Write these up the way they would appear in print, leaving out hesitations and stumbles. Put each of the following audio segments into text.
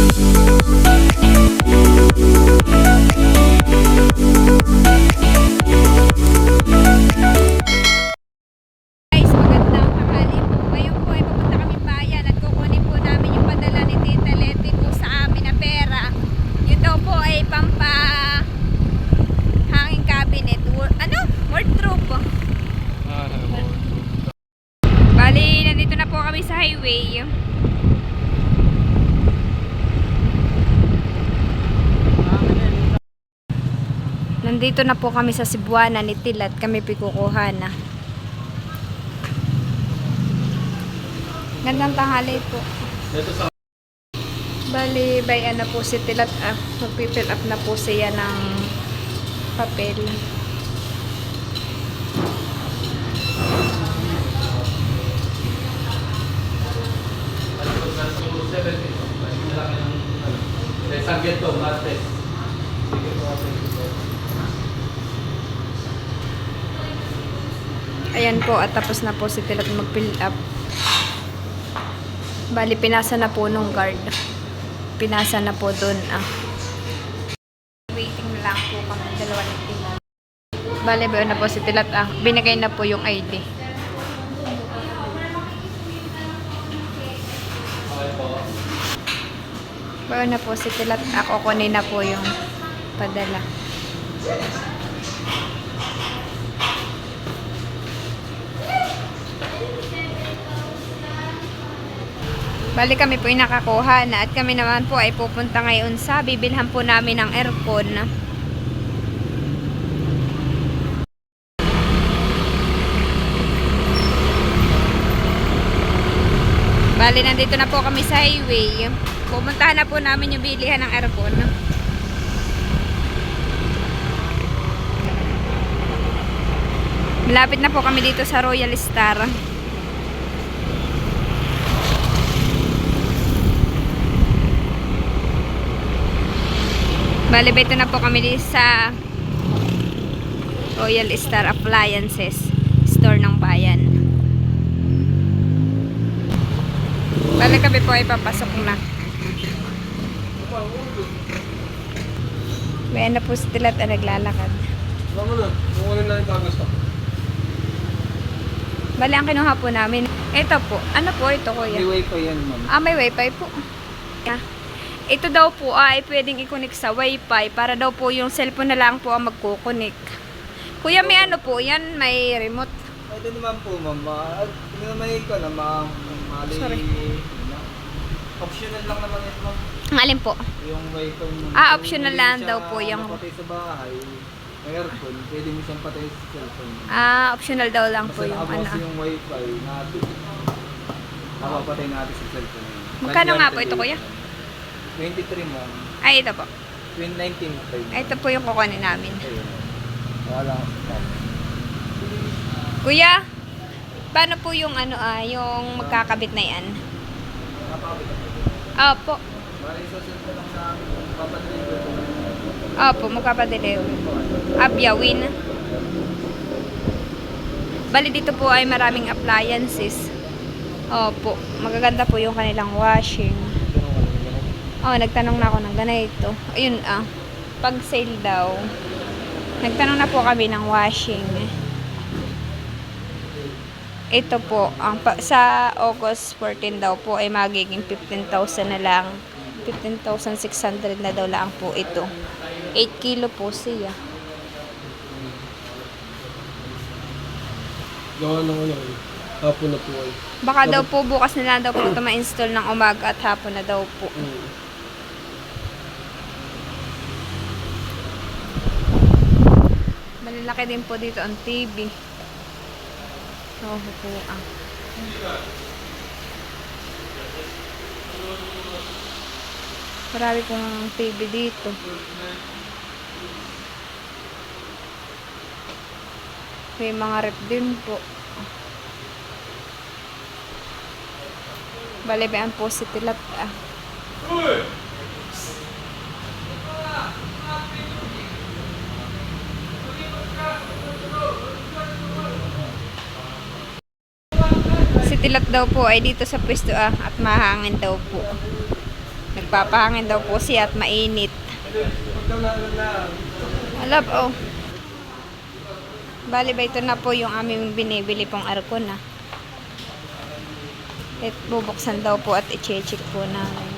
Guys, magandang tanghali po. Ngayon po ay papunta kami bayan at kukunin po namin yung padala ni Tita Leti po sa amin na pera. Yun daw po ay pampa hanging cabinet. Wardrobe po. Bali, nandito na po kami sa highway. Nandito na po kami sa Cebuana ni Tilat. Kami pikukuha na. Gandang tanghali po. Bali, bayan na po si Tilat. Magpifill up na po siya ng papel. Ayan po, at tapos na po si Tilat mag-fill up. Bali, pinasa na po nung guard. Pinasa na po dun. Waiting lang po kami, dalawa ni Tilat. Bali, bayo na po si Tilat. Binigay na po yung ID. Bayo na po si Tilat. Kukunin na po yung padala. Bali kami po ay nakakuha na at kami naman po ay pupunta ngayon sa bibilhan po namin ng aircon. Bali nandito na po kami sa highway. Pupuntahan na po namin yung bilihan ng aircon. Malapit na po kami dito sa Royal Star. Bali, ito na po kami sa Royal Star Appliances store ng bayan. Bali, kami po ay papasok na. Bayan na po si Tilat na naglalakad. Bali, ang kinuha po namin. Ito po. Ano po ito, kuya? May wifi yan, ma'am. May wifi po. Ito daw po ay pwedeng i-connect sa wifi para daw po yung cellphone na lang po ang magkukunik. Kuya, may ano po yan? May remote? Ito naman po, ma'am. May ikaw na, ma'am. Sorry. Optional lang naman ito, ma'am. Ang alin po? Yung wifi mo. Optional lang daw po yung... Patay sa bahay, may aircon, pwede mo siyang patay sa cellphone. Optional daw lang po yung ano. Kasi yung wifi natin, napapatay natin sa cellphone. Magkano nga po ito, kuya? 23, ma'am. Ay, ito po. 19. Ito po yung kukunin namin. Ayun. Wala. Kuya, paano po yung ano yung magkakabit na yan? Napakabit ako. Opo. Bali, susunod lang sa amin kung papadeliver ko. Opo, magpapadeliver. Abyawin. Bali, dito po ay maraming appliances. Opo, magaganda po yung kanilang washing. Nagtanong na ako ng ganito. Ayun pag sale daw. Nagtanong na po kami ng washing. Ito po, sa August 14 daw po ay magiging 15,000 na lang. 15,600 na daw lang po ito. 8 kilo po siya. Gawa ng ano, hapon na po ay. Baka daw po bukas na lang daw po ito ma-install ng umaga at hapon na daw po. Malalaki din po dito ang TV. Po marami pong TV dito. May mga rep din po. Balibean po si Tilat. Si Tilat daw po ay dito sa pwesto at mahangin daw po. Nagpapahangin daw po siya at mainit. Alab, oh. Bali ba ito na po yung aming binibili pong aircon na. At bubuksan daw po at i-check po namin.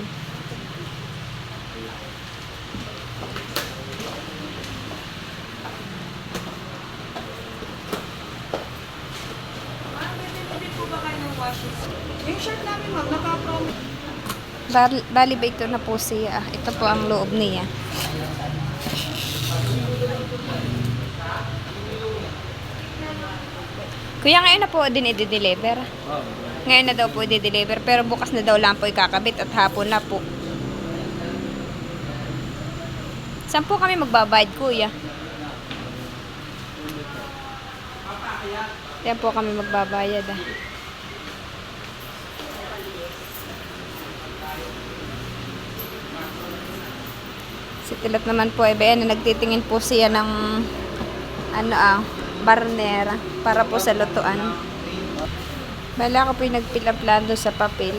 Yung shirt namin, ma'am, naka-promise. Bali ba ito na po siya. Ito po ang loob niya. Kuya, ngayon na po din i-deliver. Oo. Ngayon na daw po i-deliver. Pero bukas na daw lang po ikakabit at hapon na po. Saan po kami magbabayad, kuya? Yan po kami magbabayad, ah. Si Tilat naman po ay bayan na nagtitingin po siya ng barner para po sa lutuan. Bala ko po yung nagpilaplado sa papel.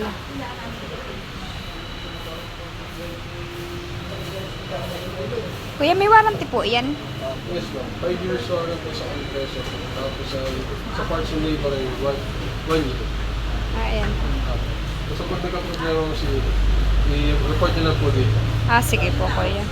Kuya, may warranty po yan. Yes, ma'am. 5 years warranty sa compressor. Tapos sa parts and labor ay 1 year. Ayan. Basta pag nagka-problema mo si i-report nyo lang po dito. Sige po, kuya.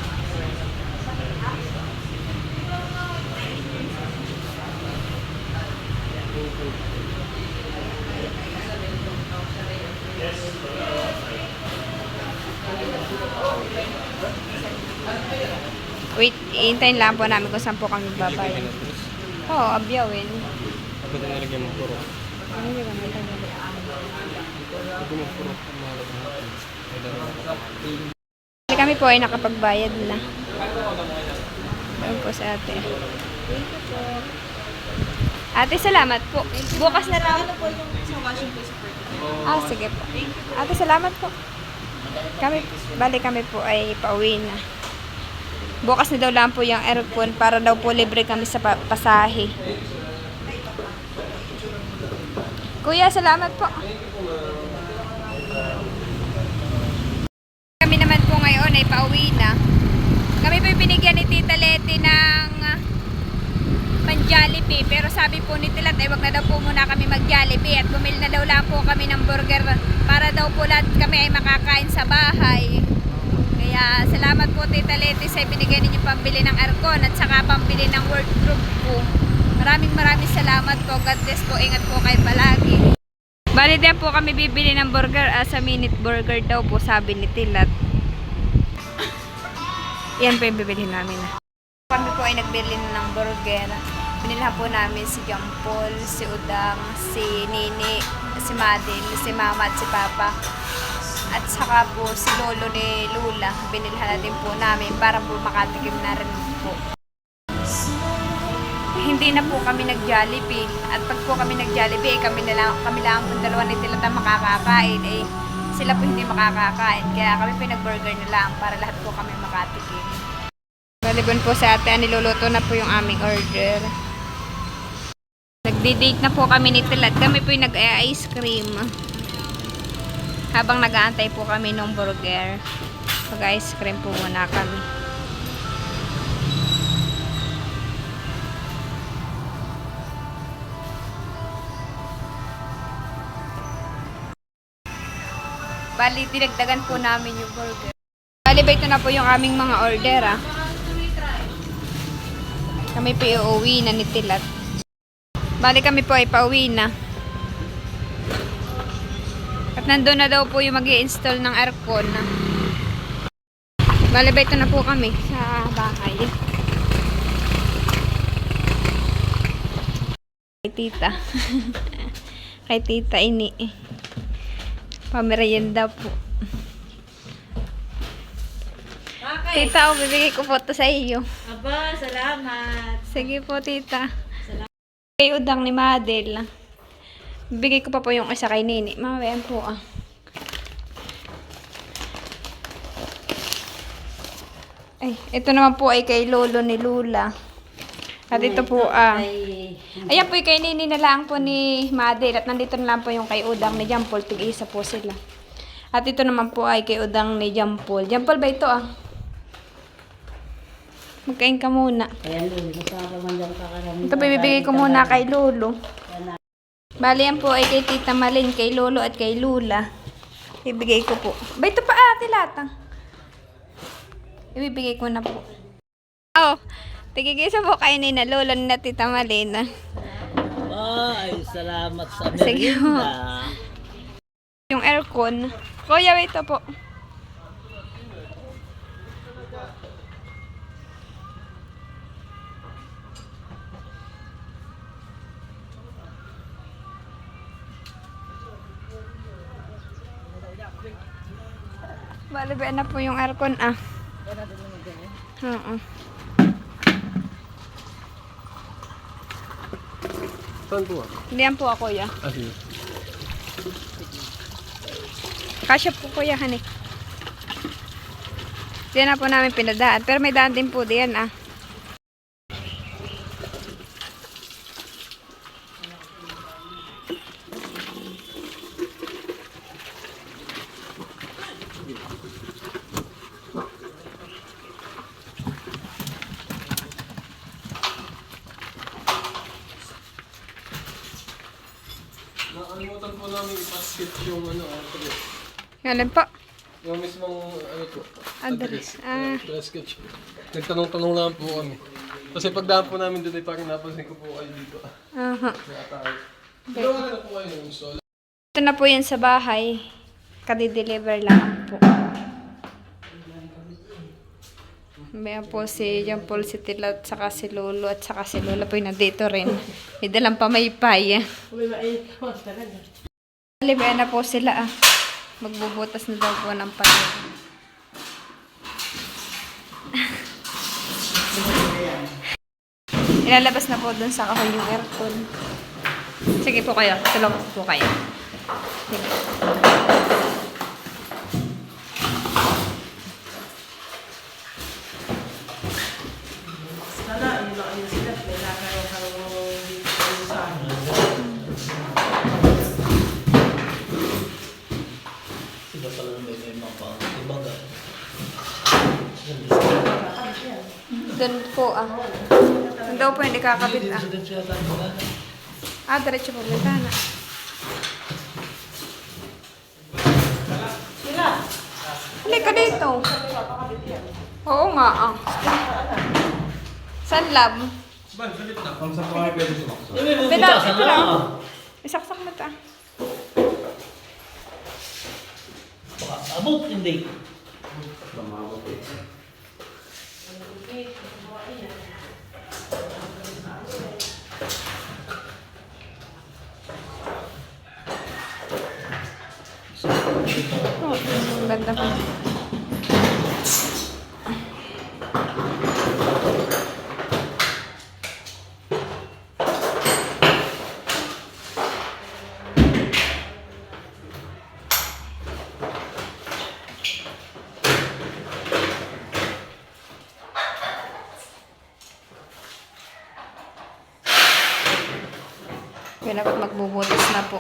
Wait, iintayin lang po namin kung saan po kami babayad. Oo, abyawin. Ako din nalagyan mo puro. Ano yung gamit ang gabi? Ito mo puro. Mahalaga natin. Ay, dalawa. Kami po ay nakapagbayad na. Ayun po sa ate. Ate, salamat po. Bukas na lang. Ano po yung sa washing place for Sige po. Ate, salamat po. Bali kami po ay pauwi na. Bukas na daw lang po yung aircon para daw po libre kami sa pasahe. Kuya, salamat po. Kami naman po ngayon ay pauwi na. Kami po binigyan ni Tita Leti ng pan-Jollibee. Pero sabi po ni Tilat ay wag na daw po muna kami mag-Jollibee at bumili na daw lang po kami ng burger para daw po lahat kami ay makakain sa bahay. Kaya salamat po Tita Leti sa binigay ninyo pambili ng aircon at saka pambili ng wardrobe po. Maraming salamat po. God bless po. Ingat po kayo palagi. Bali din po kami bibili ng burger sa minute burger daw po sabi ni Tilat. Yan po yung bibili namin. Kami po ay nagbili na ng burger. Binilhan po namin si John Paul, si Udang, si Nini, si Madel, si Mama at si Papa. At saka po si Lolo ni Lula. Binilhan na din po namin para po makatikim na rin po. Hindi na po kami nag-Jollibee. At pag po kami nag-Jollibee, kami lang po dalawa ni Tilat ang makakakain. Sila po hindi makakakain. Kaya kami po nag-burger na lang para lahat po kami makatikim. Balibon po sa ate, niluluto na po yung aming order. Nagdi-date na po kami ni Tilat. Kami po yung nag-ice cream. Habang nag-aantay po kami ng burger. Mag-ice cream po muna kami. Bali, dinagdagan po namin yung burger. Bali ba ito na po yung aming mga order Kami po iuwi na ni Tilat. Bali kami po ay pauwi na. At nandun na daw po yung mag-i-install ng aircon. Bali ba ito na po kami sa bahay. Kay tita. Kay tita ini. Pamerienda po. Okay. Tita, bibigay ko po ito sa iyo. Aba, salamat. Sige po, tita. Kay Udang ni Madel. Bibigay ko pa po yung isa kay Nini. Mamayan po Ay, ito naman po ay kay Lolo ni Lula. At ito po ayan po yung kay Nini na lang po ni Madel. At nandito na lang po yung kay Udang ni Jampol. Tig-isa po sila. At ito naman po ay kay udang ni Jampol. Jampol ba ito ah? Magkain ka muna. Ayan, Lolo. Masarap man dyan kakarami. Ito bibigay ko muna kay Lolo. Bali yan po ay kay Tita Malin, kay Lolo at kay Lula. Ibigay ko po. Ba ito pa ate latang. Ibibigay ko na po. Oh, tigigisa po kayo ni na Lolo na Tita Malin. Ay, salamat sa Sige po. merienda. Yung aircon. Kuya, wait po. Bali ba na po yung aircon ah. Oo. Saan po ah? Hindi yan po ako ya. Ah, sige. Kasya po kuya hani. Diyan na po namin pinadaan. Pero may daan din po diyan ah. Nakalimutan po namin ipasket yung address. Ngayon po. Yung mismong po, Address. Ah. sketch. Nagtanong-tanong lang po kami. Kasi pagdaan po namin doon ay parang napansin ko po kayo dito. Aha. Kaya tayo. Pero ano po kayo ng install? Ito na po yan sa bahay. Kadi-deliver lang po. May po si Jean Paul, si Tila, at saka si Lolo, at saka si Lola po yung nandito rin. May dalang pamaypay. Libaya na po sila ah. Magbubutas na daw po ng palit. Ilalabas na po dun sa kahon yung aircon. Sige po kayo. Tulog po kayo. Sige. Sila pala may mga pang ibaga. Dun po ah. Dun daw po hindi kakabit ah. Doon siya tanong. Ah, diretso po. Bintana. Halika dito. Oo nga ah. Saan lab? Kung saan po kayo pwede sumakso? Bilang, ito lang. Isaksak mo ta. Abot, hindi. Lumabot eh. Oh, ang ganda po. Kaya dapat magbubutas na po.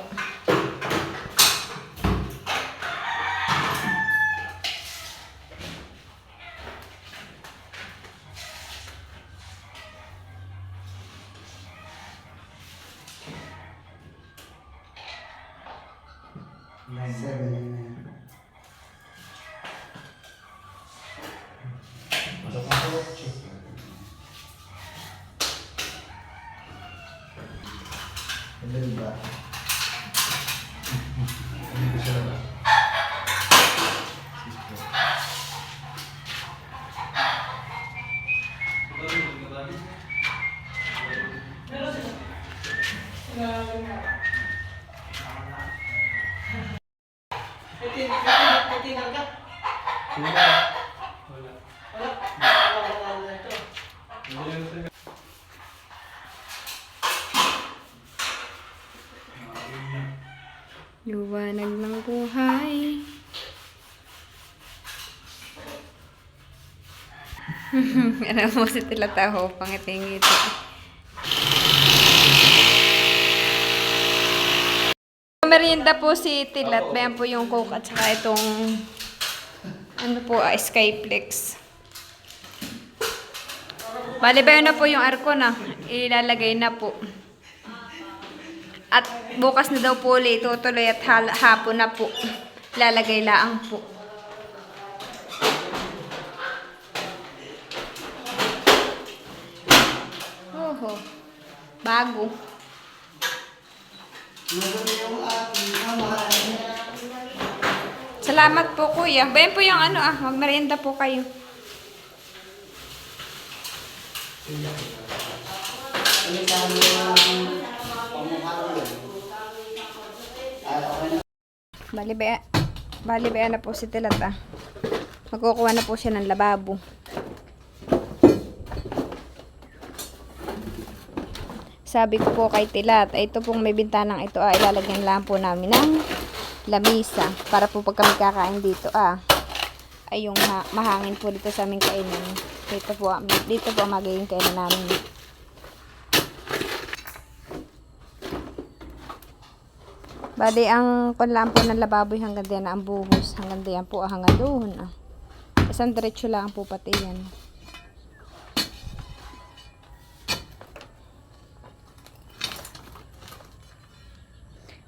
Liwanag ng buhay. Ano mo si Tilataho, pangiti-ngiti. Nagmerienda po si Tilat. Bayan po yung Coke at saka itong ano po, Skyflex. Bali, bayan na po yung aircon na. Ilalagay na po. At bukas na daw po ulit itutuloy at hapon na po. Ilalagay laang po. Oho. Bago. Salamat po, kuya. Bayan po yung ano magmerienda po kayo. Bali baya na po si Tilat Magkukuha na po siya ng lababo. Sabi ko po kay Tilat, ito pong may bintanang ito ilalagyan lang po namin ng lamisa para po pag kami kakain dito ay yung mahangin po dito sa aming kainan. Dito po magiging kainan namin. Bali ang kunlaan po ng lababoy hanggang diyan ang buhos, hanggang diyan po hanggang doon Isang diretso lang po pati yan.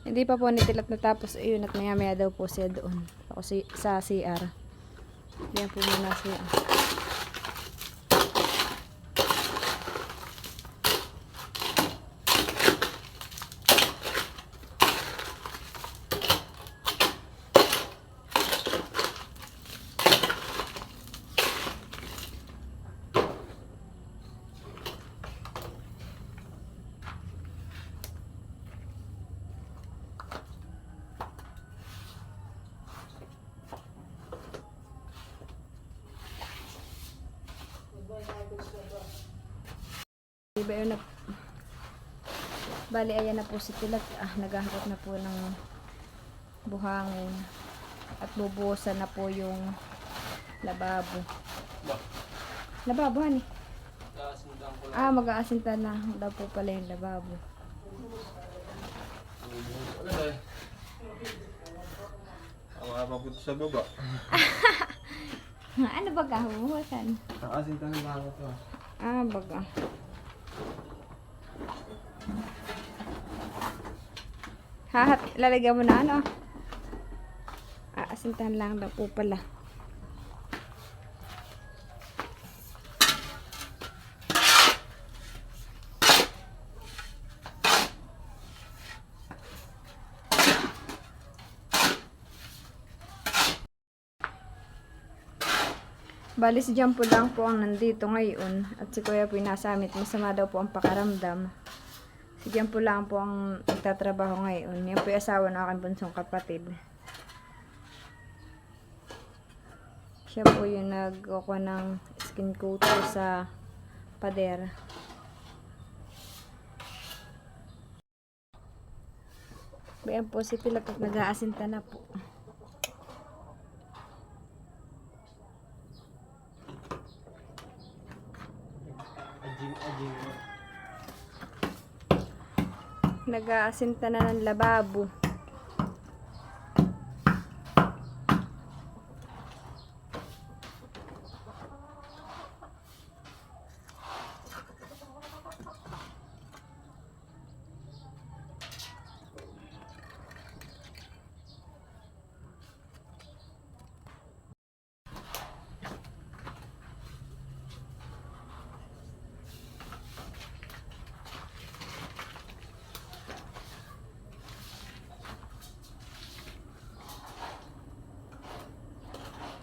Hindi pa po nitilat natapos ayun at maya maya daw po siya doon. Ako sa CR. Diyan po muna siya. Bali ayan na po si Tilat naghahakot na po ng buhangin at bubuhusan na po yung lababo. Lababo hani? Mag-aasinta na daw po pala yung lababo. Mapunta sa baba. Ano ba ka? Buhusan? Nakasinta ng bako to. Baga. Lalagyan mo na ano? Aasintahan lang daw po pala. Bali si Jampo lang po ang nandito ngayon at si Kuya po nasamit. Masama daw po ang pakaramdam. Si Jampo lang po ang nagtatrabaho ngayon. Yan po yung asawa ng aking bunsong kapatid. Siya po yung nagkukuha ng skin coater sa pader. Bayan po si Tilat at nag-aasinta na po. Nag-aasinta na ng lababo.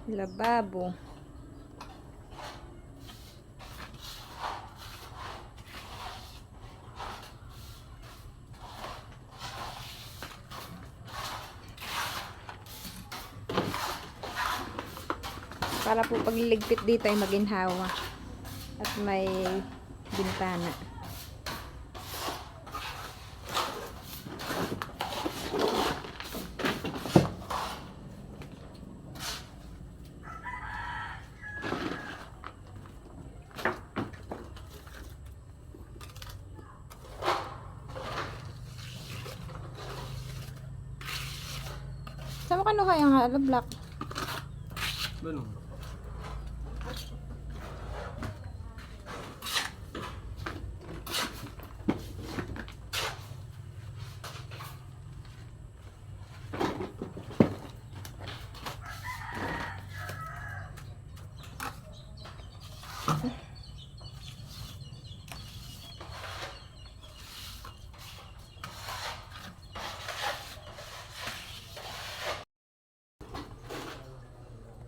Lababo. Para po pagliligpit dito ay maginhawa at may bintana. kaya nga hollow block? Ganun.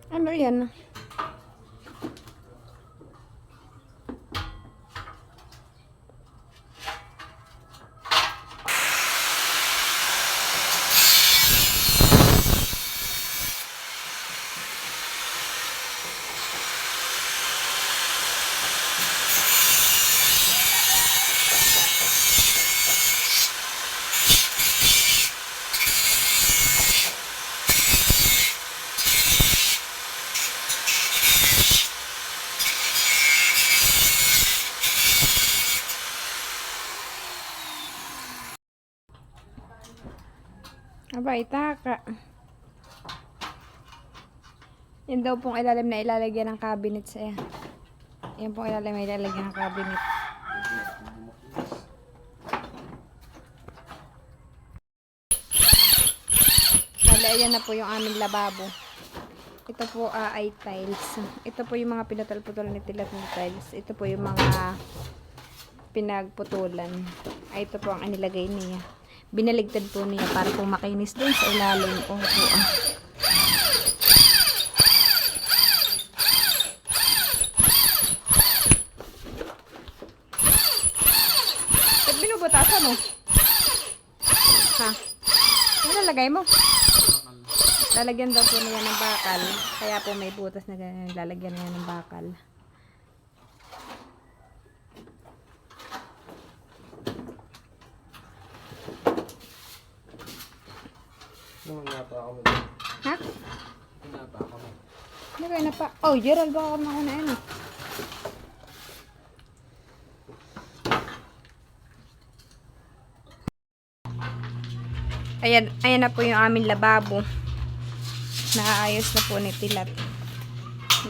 Ano yan? Abay, taka. Yan daw pong ilalim na ilalagyan ng cabinet sa yan. Yan pong ilalim na ilalagyan ng cabinet. Bale, ayan na po yung aming lababo. Ito po ay tiles. Ito po yung mga pinutol-putol ni Tilat ng tiles. Ito po yung mga pinagputulan. Ay, ito po ang inilagay niya. Binaligtad po niya para po makinis dun sa ilalim. Oh, po. Ba't binubutasan mo? Ha? Ano lalagay mo? Lalagyan daw po niya ng bakal. Kaya po may butas na ganyan. Lalagyan niya ng bakal. Nangangapa ako. Ha? Nangangapa ako. Lagay na pa. Oh, Gerald, baka kumako na yan. Ayan na po yung aming lababo. Naayos na po ni Tilat.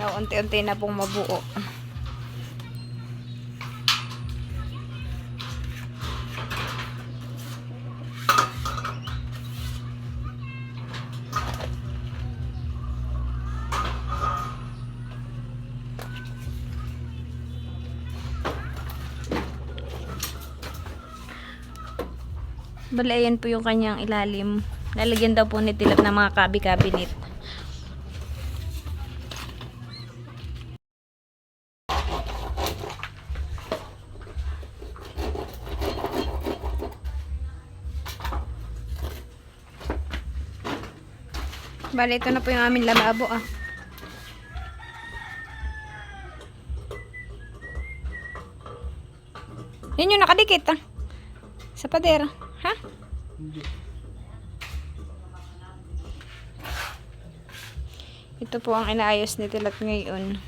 Na unti-unti na pong mabuo. Bale, ayan po yung kanyang ilalim. Lalagyan daw po ni Tilat ng mga cabinet. Bale, ito na po yung aming lababo ah. Yan yung nakadikit ah. Sa pader. Ha? Hindi. Ito po ang inaayos ni Tilat ngayon.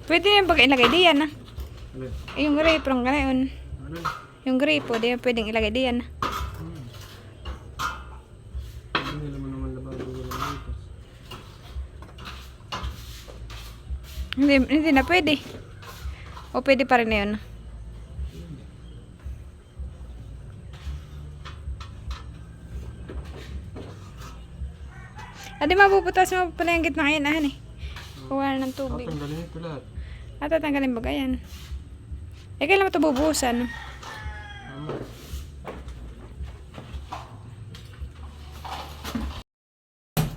Pwede yung pag-ilagay diyan ah. Alin? Yung grape rong ganayon. Alin? Yung grape po, di pwedeng ilagay diyan. Hindi naman naman lababo ko lang ito. Hindi na pwede. O pwede pa rin na yun. Adi, mabubutas mo pala yung gitna ngayon ahan eh. Kuha na ng tubig. Tatanggalin ito lahat. At tatanggalin ba yan? Eh, kailan mo ito bubuhusan? Tama.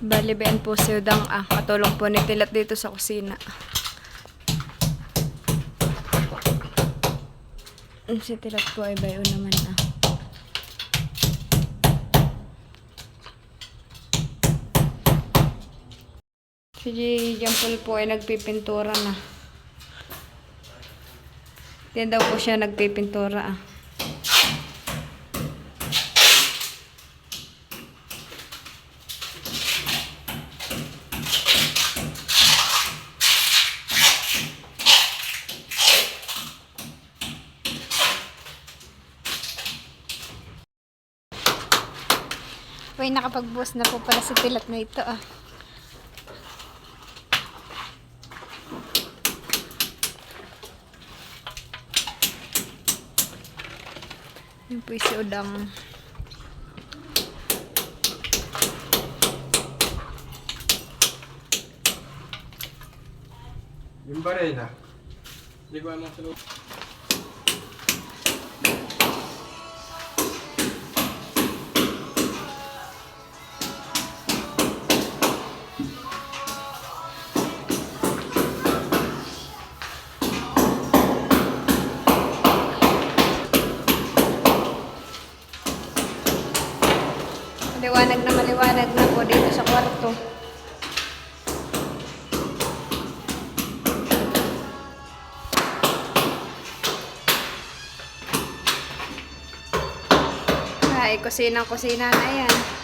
Bali, bayan po si Udang katulong po ni Tilat dito sa kusina. Si Tilat po ay bayo naman Si Jampol po ay nagpipintura na. Yan daw po siya nagpipintura nakapagbuhos na po pala si Tilat na ito ah. Yun po si Udang. Yung baril na. Hindi ko anong sunod. Maliwanag na po dito sa kwarto. Ay, kusina na yan.